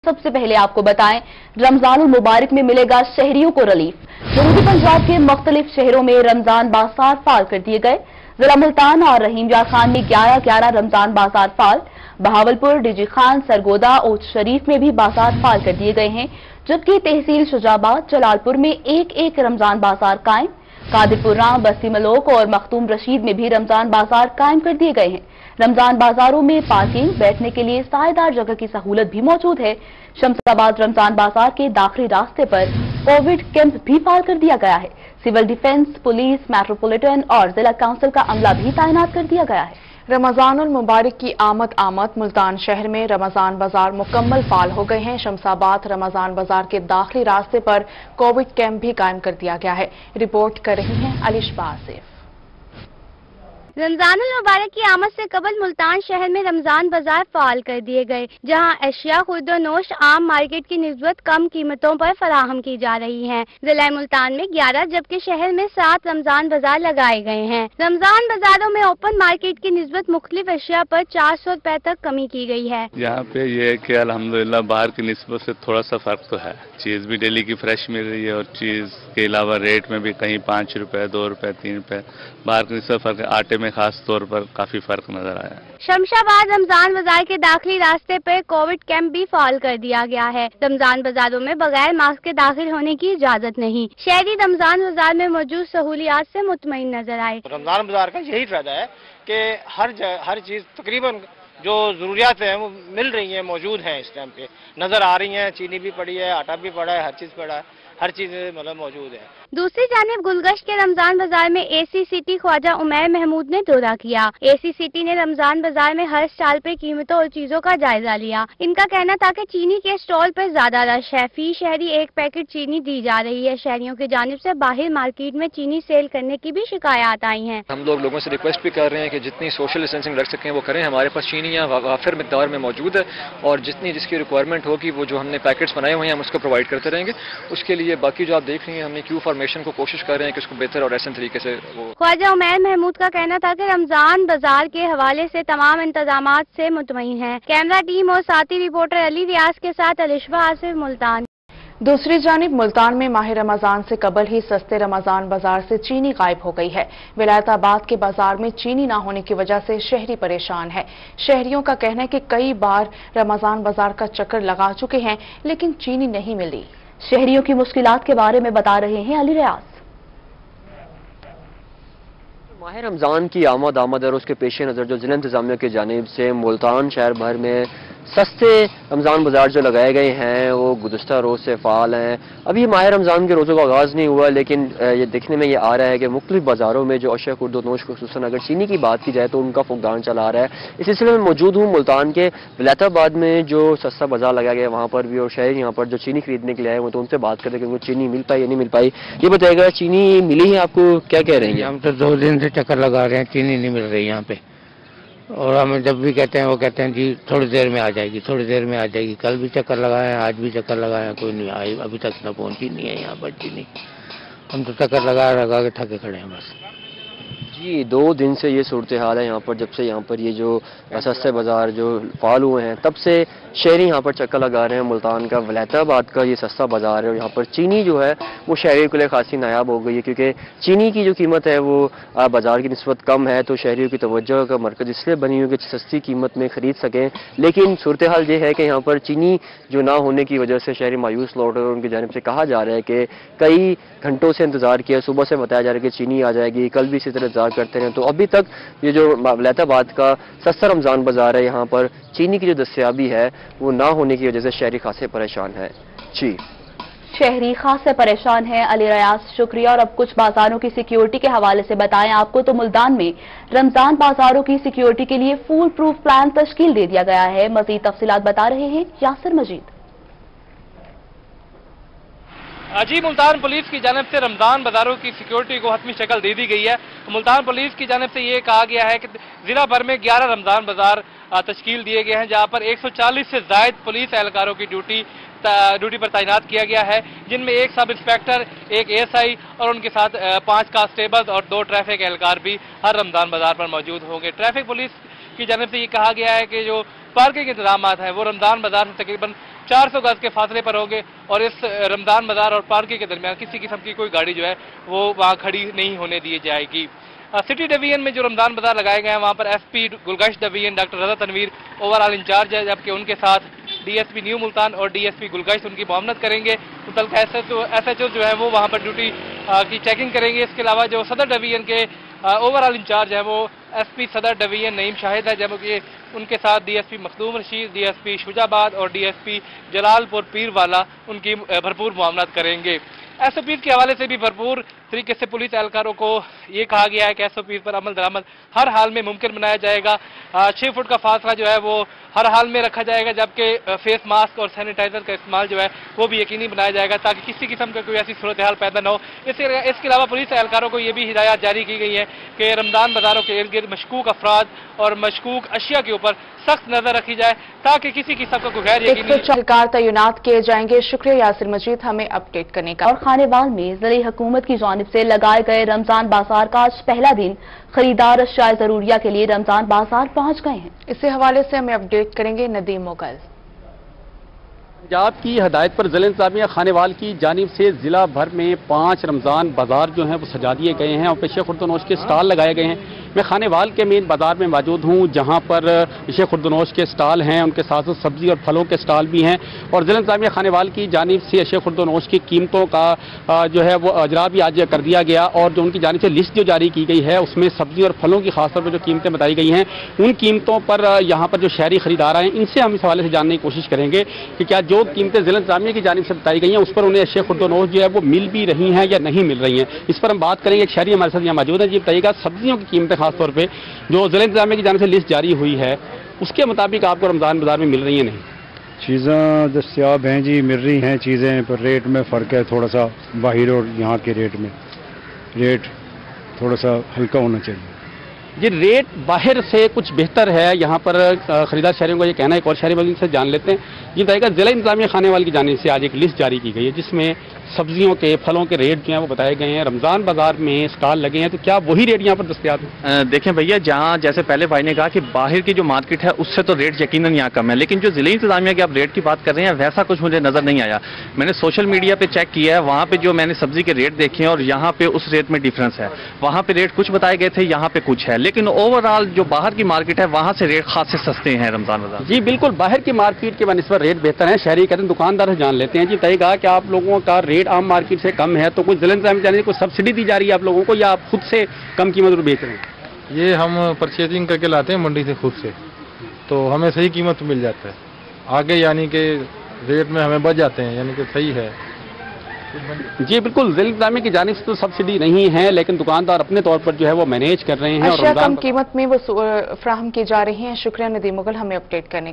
सबसे पहले आपको बताएं, रमजान मुबारक में मिलेगा शहरियों को रिलीफ। जनूबी पंजाब के मुख्तलिफ शहरों में रमजान बाजार फाल कर दिए गए। जिला मुल्तान और रहीमया खान में 11-11 रमजान बाजार फाल, बहावलपुर, डीजी खान, सरगोदा, ओच शरीफ में भी बाजार फाल कर दिए गए हैं, जबकि तहसील शुजाबाद, जलालपुर में एक रमजान बाजार कायम। कादिरपुरा, बस्ती मलोक और मखदूम रशीद में भी रमजान बाजार कायम कर दिए गए हैं। रमजान बाजारों में पार्किंग, बैठने के लिए सायेदार जगह की सहूलत भी मौजूद है। शमशाबाद रमजान बाजार के दाखिली रास्ते पर कोविड कैंप भी फाल कर दिया गया है। सिविल डिफेंस, पुलिस, मेट्रोपॉलिटन और जिला काउंसिल का अमला भी तैनात कर दिया गया है। रमजानुल मुबारक की आमद मुल्तान शहर में रमजान बाजार मुकम्मल फाल हो गए हैं। शमशाबाद रमजान बाजार के दाखिली रास्ते पर कोविड कैंप भी कायम कर दिया गया है। रिपोर्ट कर रही हैं अलिशबा आसिफ। रमजानुल मुबारक की आमद से कबल मुल्तान शहर में रमजान बाजार फाल कर दिए गए, जहां अशिया खुर्दोनोश आम मार्केट की निस्बत कम कीमतों पर फराहम की जा रही हैं। जिला मुल्तान में 11 जबकि शहर में 7 रमजान बाजार लगाए गए हैं। रमजान बाजारों में ओपन मार्केट की निस्बत मुख्तलिफ अशिया पर 400 रुपए तक कमी की गई है। यहाँ पे ये है कि अल्हम्दुलिल्लाह बाहर की निस्बत से थोड़ा सा फर्क तो है। चीज भी डेली की फ्रेश मिल रही है और चीज के अलावा रेट में भी कहीं 5 रुपए, 2 रुपए, 3 रुपए बाहर की निस्बत फर्क है। आटे में खास तौर पर काफी फर्क नजर आया। शमशाबाद रमजान बाजार के दाखिली रास्ते पर कोविड कैंप भी फाल कर दिया गया है। रमजान बाजारों में बगैर मास्क के दाखिल होने की इजाजत नहीं। शहरी रमजान बाजार में मौजूद सहूलियात से मुतमईन नजर आए। रमजान बाजार का यही फायदा है कि हर चीज तकरीबन जो जरूरियात है वो मिल रही है, मौजूद है, इस टाइम पे नजर आ रही है। चीनी भी पड़ी है, आटा भी पड़ा है, हर चीज पड़ा है, हर चीज मतलब मौजूद है। दूसरी जानिब गुलगश्त के रमजान बाजार में एसी सिटी ख्वाजा उमैर महमूद ने दौरा किया। एसी सिटी ने रमजान बाजार में हर स्टॉल पर कीमतों और चीजों का जायजा लिया। इनका कहना था कि चीनी के स्टॉल पर ज्यादा रश है। फी शहरी 1 पैकेट चीनी दी जा रही है। शहरियों की जानिब से बाहर मार्केट में चीनी सेल करने की भी शिकायत आई है। हम लोगों से रिक्वेस्ट भी कर रहे हैं कि जितनी सोशल डिस्टेंसिंग रख सकें वो करें। हमारे पास चीनी यहाँ वाफिर मिकदार में मौजूद है और जिसकी रिक्वायरमेंट होगी वो जो हमने पैकेट्स बनाए हुए हैं हम उसको प्रोवाइड करते रहेंगे। उसके लिए बाकी जो आप देख रही हैं हमने क्यू फॉर्मेशन को कोशिश कर रहे हैं कि उसको बेहतर और ऐसे तरीके से वो। ख्वाजा उमैर महमूद का कहना था कि रमजान बाजार के हवाले से तमाम इंतजामात से मुतमईन है। कैमरा टीम और साथी रिपोर्टर अली रियाज के साथ अलिशबा आसिफ, मुल्तान। दूसरी जानिब मुल्तान में माह रमजान से कबल ही सस्ते रमजान बाजार से चीनी गायब हो गई है। विलायताबाद के बाजार में चीनी ना होने की वजह से शहरी परेशान है। शहरियों का कहना है कि कई बार रमजान बाजार का चक्कर लगा चुके हैं लेकिन चीनी नहीं मिली। शहरियों की मुश्किलात के बारे में बता रहे हैं अली रियाज। माह रमजान की आमद और उसके पेश नज़र जो जिला इंतजामिया की जानिब से मुल्तान शहर भर में सस्ते रमज़ान बाजार जो लगाए गए हैं वो गुज़श्ता रोज़ से फ़ाल हैं। अभी माह रमज़ान के रोज़ों का आगाज़ नहीं हुआ लेकिन ये देखने में ये आ रहा है कि मुख्तलिफ बाज़ारों में जो अशिया खुर्दोनोश खुसूसन अगर चीनी की बात की जाए तो उनका फुकदान चला आ रहा है। इस सिलसिले में मौजूद हूँ मुल्तान के विलायताबाद में जो सस्ता बाजार लगाया गया वहाँ पर भी, और शहर यहाँ पर जो चीनी खरीदने के लिए आए हुए तो उनसे बात करते कि उनको चीनी मिल पाई या नहीं मिल पाई। ये बताइएगा चीनी मिली है आपको, क्या कह रहे हैं? हम तो 2 दिन से चक्कर लगा रहे हैं, चीनी नहीं मिल रही यहाँ पे। और हम जब भी कहते हैं वो कहते हैं जी थोड़ी देर में आ जाएगी, थोड़ी देर में आ जाएगी। कल भी चक्कर लगाए हैं, आज भी चक्कर लगाए हैं, कोई नहीं आई, अभी तक ना पहुंची नहीं है यहाँ पर चीनी। हम तो चक्कर लगा के थके खड़े हैं बस। जी 2 दिन से ये सूरत हाल है यहाँ पर, जब से यहाँ पर ये जो सस्ते बाजार जो फाल हुए हैं तब से शहरी यहाँ पर चक्कर लगा रहे हैं। मुल्तान का विलायताबाद का ये सस्ता बाजार है और यहाँ पर चीनी जो है वो शहरियों के लिए खासी नायाब हो गई है क्योंकि चीनी की जो कीमत है वो बाजार की निस्बत कम है। तो शहरियों की तवज्जो का मरकज़ इसलिए बनी हुई कि सस्ती कीमत में ख़रीद सकें। लेकिन सूरत हाल ये है कि यहाँ पर चीनी जो ना होने की वजह से शहरी मायूस लौट रहे हैं। उनकी जानिब से कहा जा रहा है कि कई घंटों से इंतज़ार किया, सुबह से बताया जा रहा है कि चीनी आ जाएगी, कल भी इसी तरह इंतज़ार करते हैं। तो अभी तक ये जो विलायताबाद का सस्ता रमज़ान बाजार है यहाँ पर चीनी की जो दस्तयाबी है वो ना होने की वजह से शहरी खासे परेशान है। जी शहरी खासे परेशान है। अली रियाज शुक्रिया। और अब कुछ बाजारों की सिक्योरिटी के हवाले से बताएं आपको तो मुल्तान में रमजान बाजारों की सिक्योरिटी के लिए फूल प्रूफ प्लान तश्कील दे दिया गया है। मजीद तफसीलात बता रहे हैं यासिर मजीद। जी मुल्तान पुलिस की जानिब से रमजान बाजारों की सिक्योरिटी को हतमी शक्ल दे दी गई है। मुल्तान पुलिस की जानिब से ये कहा गया है कि जिला भर में 11 रमजान बाजार तश्कील दिए गए हैं जहां पर 140 से ज्यादा पुलिस एहलकारों की ड्यूटी पर तैनात किया गया है, जिनमें 1 सब इंस्पेक्टर, 1 ASI और उनके साथ 5 कांस्टेबल और 2 ट्रैफिक एहलकार भी हर रमजान बाजार पर मौजूद होंगे। ट्रैफिक पुलिस की जानिब से ये कहा गया है कि जो पार्किंग इंतजाम है वो रमजान बाजार से तकरीबन 400 गज के फासले पर होंगे और इस रमजान बाजार और पार्किंग के दरमियान किसी किस्म की कोई गाड़ी जो है वो वहाँ खड़ी नहीं होने दी जाएगी। सिटी डिवीजन में जो रमजान बाजार लगाए गए हैं वहाँ पर एसपी गुलगश्त डिवीजन डॉक्टर रजा तनवीर ओवरऑल इंचार्ज है, जबकि उनके साथ डीएसपी न्यू मुल्तान और डीएसपी गुलगश्त उनकी मामलत करेंगे। मुतल्लिका एसएचओ जो है वो वहाँ पर ड्यूटी की चेकिंग करेंगे। इसके अलावा जो सदर डिवीजन के ओवरऑल इंचार्ज है वो एसपी सदर डिवीजन नईम शाहिद है, जबकि उनके साथ डीएसपी मखदूम रशीद, डीएसपी शुजाबाद और डीएसपी जलालपुर पीरवाला उनकी भरपूर मामलत करेंगे। एसओपी के हवाले से भी भरपूर तरीके से पुलिस एहलकारों को ये कहा गया है कि एसओपी पर अमल दरामद हर हाल में मुमकिन बनाया जाएगा। 6 फुट का फासला जो है वो हर हाल में रखा जाएगा, जबकि फेस मास्क और सैनिटाइजर का इस्तेमाल जो है वो भी यकीनी बनाया जाएगा ताकि किसी किस्म का कोई ऐसी सूरत हाल पैदा न हो। इसके अलावा पुलिस एहलकारों को ये भी हिदायत जारी की गई है कि रमजान बाजारों के इर्द गिर्द मशकूक अफराद और मशकूक अशिया के ऊपर सख्त नजर रखी जाए ताकि किसी किस्म का कोई गैर यकीनी एहलकार तैनात किए जाएंगे। शुक्रिया यासिर मजीद हमें अपडेट करने का। और खानेवाल में ज़िले हुकूमत की जानिब से लगाए गए रमजान बाजार का आज पहला दिन खरीदार अशिया जरूरिया के लिए रमजान बाजार पहुंच गए हैं। इसी हवाले से हमें अपडेट करेंगे नदीम मुगल। पंजाब की हदायत पर ज़िला इंतज़ामिया खानेवाल की जानिब से ज़िला भर में 5 रमज़ान बाजार जो हैं वो सजा दिए गए हैं और पेशे खुर्दनोश के स्टॉल लगाए गए हैं। मैं खानेवाल के मेन बाजार में मौजूद हूँ, जहाँ पर पेशे खुर्दनोश के स्टॉल हैं, उनके साथ साथ सब्जी और फलों के स्टॉल भी हैं। और ज़िला इंतज़ामिया खानेवाल की जानिब से अशिया खुर्दनोश की कीमतों का जो है वो अजरा भी आज कर दिया गया और जो उनकी जानिब से लिस्ट जो जारी की गई है उसमें सब्जी और फलों की खासतौर पर जो कीमतें बताई गई हैं उन कीमतों पर यहाँ पर जो शहरी खरीदार आए इनसे हम इस हवाले से जानने की कोशिश करेंगे कि क्या जो कीमतें ज़िला इंतज़ामिया की जानिब से बताई गई हैं उस पर उन्हें अशिया खुर्दनोश जो है वो मिल भी रही हैं या नहीं मिल रही हैं। इस पर हम बात करेंगे। एक शहरी हमारे साथ यहाँ मौजूद है। जी बताइएगा, सब्जियों की कीमतें खासतौर पर जो ज़िला इंतज़ामिया की जानिब से लिस्ट जारी हुई है उसके मुताबिक आपको रमज़ान बाजार में मिल रही हैं नहीं? चीज़ें दस्तियाब हैं जी, मिल रही हैं चीज़ें, पर रेट में फ़र्क है थोड़ा सा। बाहर और यहाँ के रेट में रेट थोड़ा सा हल्का होना चाहिए। ये रेट बाहर से कुछ बेहतर है यहाँ पर खरीदार शहरियों का ये कहना है। एक और शहरी मजीद से जान लेते हैं। ये बताइएगा, ज़िला इंतज़ामिया खानेवाल की जानिब से आज एक लिस्ट जारी की गई है जिसमें सब्जियों के फलों के रेट जो हैं वो बताए गए हैं। रमज़ान बाजार में स्टॉल लगे हैं, तो क्या वही रेट यहाँ पर दस्तयाब है? देखें भैया, जहाँ जैसे पहले भाई ने कहा कि बाहर की जो मार्केट है उससे तो रेट यकीनन यहाँ कम है, लेकिन जो ज़िला इंतज़ामिया के आप रेट की बात कर रहे हैं वैसा कुछ मुझे नज़र नहीं आया। मैंने सोशल मीडिया पर चेक किया है, वहाँ पर जो मैंने सब्जी के रेट देखे हैं और यहाँ पे उस रेट में डिफरेंस है। वहाँ पर रेट कुछ बताए गए थे, यहाँ पे कुछ है, लेकिन ओवरऑल जो बाहर की मार्केट है वहाँ से रेट खास से सस्ते हैं रमज़ान बाजार। जी बिल्कुल, बाहर की मार्केट के बनिस्बत रेट बेहतर है। शहरी कहते हैं, दुकानदार से जान लेते हैं। जी बताइएगा कि आप लोगों का रेट आम मार्केट से कम है, तो कोई ज़िला इंतज़ामिया कोई सब्सिडी दी जा रही है आप लोगों को या आप खुद से कम कीमत पर बेच रहे हैं? ये हम परचेजिंग करके लाते हैं मंडी से खुद से, तो हमें सही कीमत मिल जाता है। आगे यानी कि रेट में हमें बच जाते हैं, यानी कि सही है। जी बिल्कुल, ज़िला इंतज़ामिया की जानिब से तो सब्सिडी नहीं है, लेकिन दुकानदार अपने तौर पर जो है वो मैनेज कर रहे हैं। अशिया कम कीमत में वो फ्राहम की जा रही हैं। शुक्रिया नदीम मुगल हमें अपडेट करने